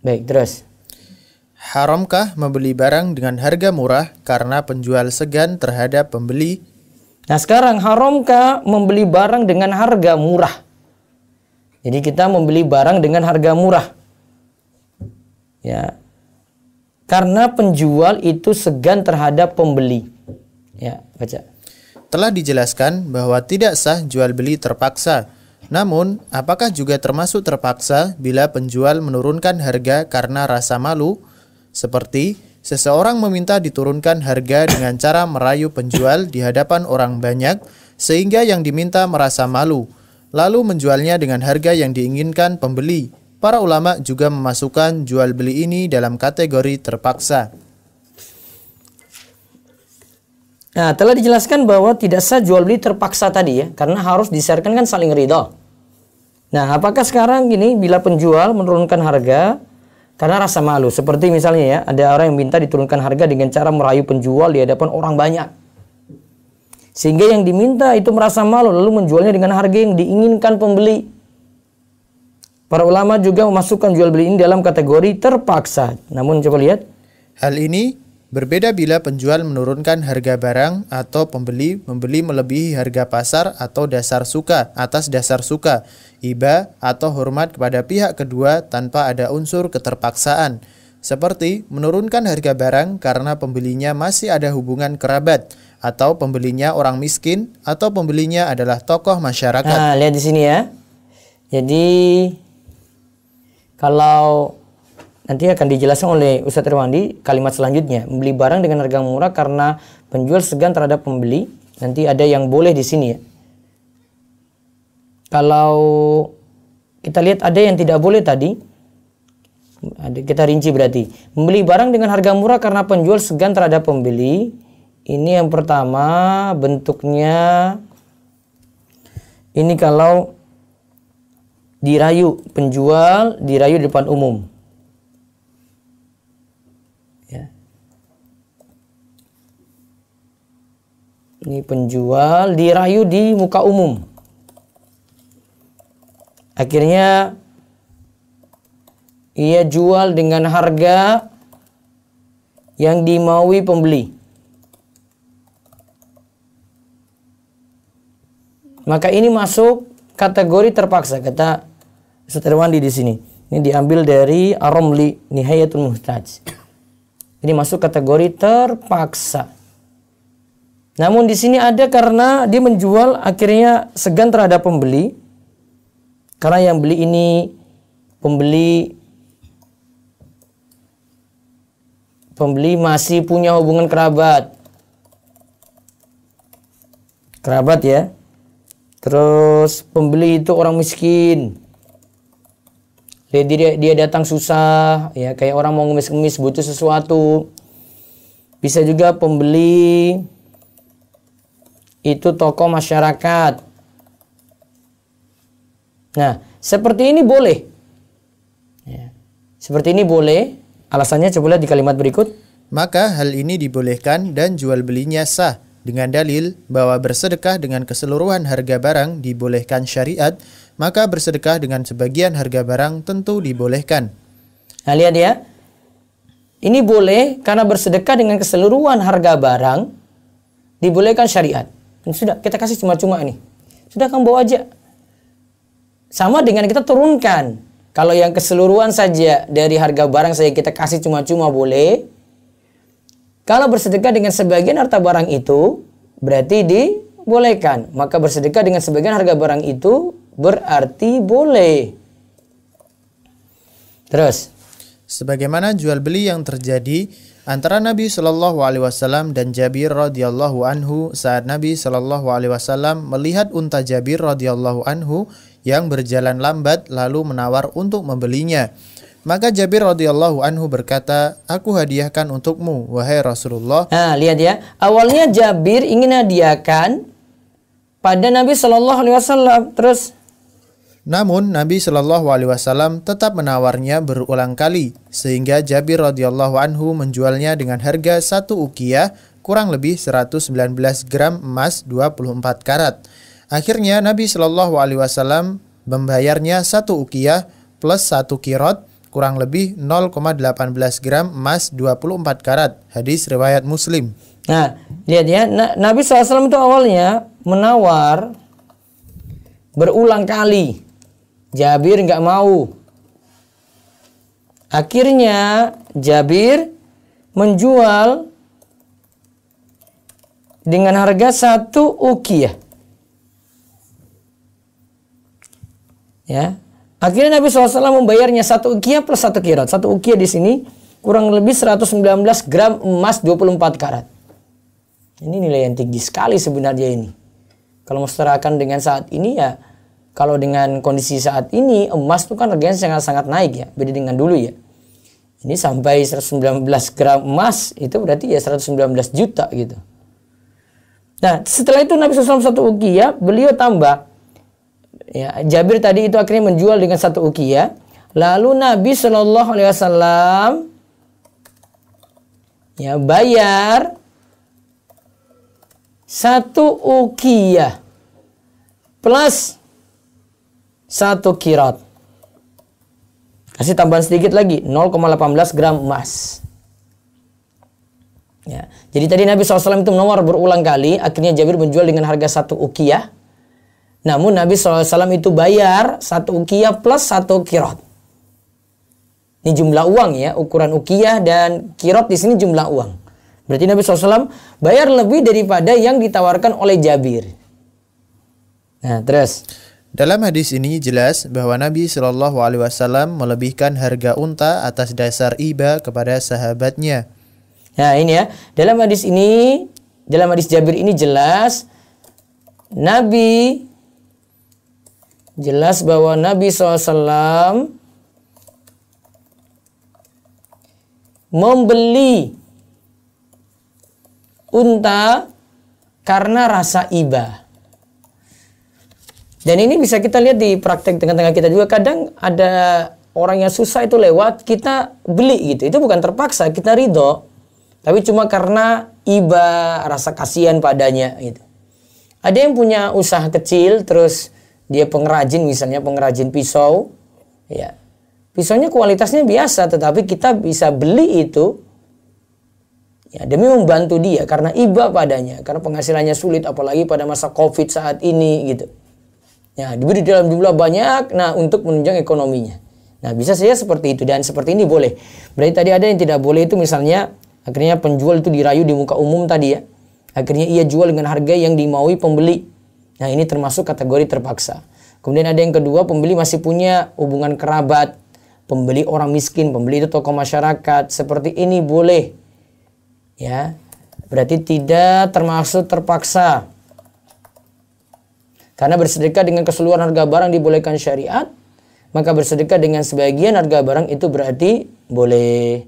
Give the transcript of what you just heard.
Baik, terus. Haramkah membeli barang dengan harga murah karena penjual segan terhadap pembeli? Nah, sekarang haramkah membeli barang dengan harga murah? Jadi kita membeli barang dengan harga murah. Ya. Karena penjual itu segan terhadap pembeli. Ya, baca. Telah dijelaskan bahwa tidak sah jual beli terpaksa. Namun, apakah juga termasuk terpaksa bila penjual menurunkan harga karena rasa malu? Seperti seseorang meminta diturunkan harga dengan cara merayu penjual di hadapan orang banyak sehingga yang diminta merasa malu, lalu menjualnya dengan harga yang diinginkan pembeli. Para ulama juga memasukkan jual beli ini dalam kategori terpaksa. Nah, telah dijelaskan bahwa tidak sah jual beli terpaksa tadi ya, karena harus disyaratkan kan saling ridha. Nah, apakah sekarang gini bila penjual menurunkan harga karena rasa malu, seperti misalnya ya, ada orang yang minta diturunkan harga dengan cara merayu penjual di hadapan orang banyak. Sehingga yang diminta itu merasa malu lalu menjualnya dengan harga yang diinginkan pembeli. Para ulama juga memasukkan jual beli ini dalam kategori terpaksa. Namun coba lihat. Hal ini berbeda bila penjual menurunkan harga barang atau pembeli membeli melebihi harga pasar atau dasar suka atas dasar suka, iba atau hormat kepada pihak kedua tanpa ada unsur keterpaksaan. Seperti menurunkan harga barang karena pembelinya masih ada hubungan kerabat, atau pembelinya orang miskin, atau pembelinya adalah tokoh masyarakat. Nah, lihat di sini ya. Jadi kalau nanti akan dijelaskan oleh Ustadz Irwandi kalimat selanjutnya, membeli barang dengan harga murah karena penjual segan terhadap pembeli. Nanti ada yang boleh di sini ya. Kalau kita lihat ada yang tidak boleh tadi, kita rinci berarti. Membeli barang dengan harga murah karena penjual segan terhadap pembeli. Ini yang pertama bentuknya, ini kalau dirayu, penjual dirayu di depan umum. Ya. Ini penjual dirayu di muka umum. Akhirnya ia jual dengan harga yang dimaui pembeli. Maka ini masuk kategori terpaksa, kata Ustaz Irwandi di sini. Ini diambil dari Ar-Ramli Nihayatul Muhtaj. Ini masuk kategori terpaksa. Namun di sini ada karena dia menjual akhirnya segan terhadap pembeli. Karena yang beli ini pembeli masih punya hubungan kerabat. Kerabat ya. Terus pembeli itu orang miskin. Dia datang susah, ya kayak orang mau ngemis-ngemis butuh sesuatu. Bisa juga pembeli itu tokoh masyarakat. Nah, seperti ini boleh. Ya. Seperti ini boleh. Alasannya coba lihat di kalimat berikut. Maka hal ini dibolehkan dan jual belinya sah. Dengan dalil bahwa bersedekah dengan keseluruhan harga barang dibolehkan syariat, maka bersedekah dengan sebagian harga barang tentu dibolehkan. Nah, lihat ya. Ini boleh karena bersedekah dengan keseluruhan harga barang dibolehkan syariat. Dan sudah, kita kasih cuma-cuma ini. Sudah, kamu bawa aja. Sama dengan kita turunkan. Kalau yang keseluruhan saja dari harga barang saya kita kasih cuma-cuma boleh. Kalau bersedekah dengan sebagian harta barang itu, berarti dibolehkan. Maka bersedekah dengan sebagian harga barang itu berarti boleh. Terus. Sebagaimana jual beli yang terjadi antara Nabi Shallallahu Alaihi Wasallam dan Jabir radhiyallahu anhu saat Nabi Shallallahu Alaihi Wasallam melihat unta Jabir radhiyallahu anhu yang berjalan lambat lalu menawar untuk membelinya. Maka Jabir radhiyallahu anhu berkata, "Aku hadiahkan untukmu, wahai Rasulullah." Nah, lihat ya. Awalnya Jabir ingin hadiahkan pada Nabi Shallallahu Alaihi Wasallam. Terus, namun Nabi Shallallahu Alaihi Wasallam tetap menawarnya berulang kali, sehingga Jabir radhiyallahu anhu menjualnya dengan harga 1 uqiyah, kurang lebih 119 gram emas 24 karat. Akhirnya Nabi Shallallahu Alaihi Wasallam membayarnya 1 uqiyah plus 1 kirot, kurang lebih 0,18 gram emas 24 karat. Hadis riwayat Muslim. Nah, lihat ya, Nabi SAW itu awalnya menawar berulang kali. Jabir nggak mau. Akhirnya Jabir menjual dengan harga 1 uqiyah. Ya. Akhirnya Nabi SAW membayarnya 1 uqiyah plus 1 kirat. 1 uqiyah di sini kurang lebih 119 gram emas 24 karat. Ini nilai yang tinggi sekali sebenarnya ini. Kalau mustarakan dengan saat ini ya, kalau dengan kondisi saat ini emas itu kan harganya sangat-sangat naik ya, beda dengan dulu ya. Ini sampai 119 gram emas itu berarti ya 119 juta gitu. Nah, setelah itu Nabi SAW 1 uqiyah, beliau tambah. Ya, Jabir tadi itu akhirnya menjual dengan 1 uqiyah. Lalu Nabi SAW ya bayar 1 uqiyah plus 1 kirat. Kasih tambahan sedikit lagi, 0,18 gram emas. Ya. Jadi tadi Nabi SAW itu menawar berulang kali. Akhirnya Jabir menjual dengan harga 1 uqiyah. Namun Nabi SAW itu bayar 1 uqiyah plus 1 kirat. Ini jumlah uang ya. Ukuran uqiyah dan kirat di sini jumlah uang. Berarti Nabi SAW bayar lebih daripada yang ditawarkan oleh Jabir. Nah, terus. Dalam hadis ini jelas bahwa Nabi Shallallahu Alaihi Wasallam melebihkan harga unta atas dasar iba kepada sahabatnya. Nah ini ya, dalam hadis Jabir ini jelas bahwa Nabi SAW membeli unta karena rasa iba. Dan ini bisa kita lihat di praktek tengah-tengah kita juga. Kadang ada orang yang susah itu lewat, kita beli gitu. Itu bukan terpaksa, kita ridho. Tapi cuma karena iba, rasa kasihan padanya gitu. Ada yang punya usaha kecil, terus dia pengrajin, misalnya pengrajin pisau. Ya, pisaunya kualitasnya biasa, tetapi kita bisa beli itu ya, demi membantu dia. Karena iba padanya, karena penghasilannya sulit, apalagi pada masa COVID saat ini gitu. Ya, diberi dalam jumlah banyak, nah untuk menunjang ekonominya. Nah, bisa saja seperti itu, dan seperti ini boleh. Berarti tadi ada yang tidak boleh itu misalnya, akhirnya penjual itu dirayu di muka umum tadi ya. Akhirnya ia jual dengan harga yang dimaui pembeli. Nah, ini termasuk kategori terpaksa. Kemudian ada yang kedua, pembeli masih punya hubungan kerabat. Pembeli orang miskin, pembeli itu tokoh masyarakat. Seperti ini boleh. Ya, berarti tidak termasuk terpaksa. Karena bersedekah dengan keseluruhan harga barang dibolehkan syariat, maka bersedekah dengan sebagian harga barang itu berarti boleh.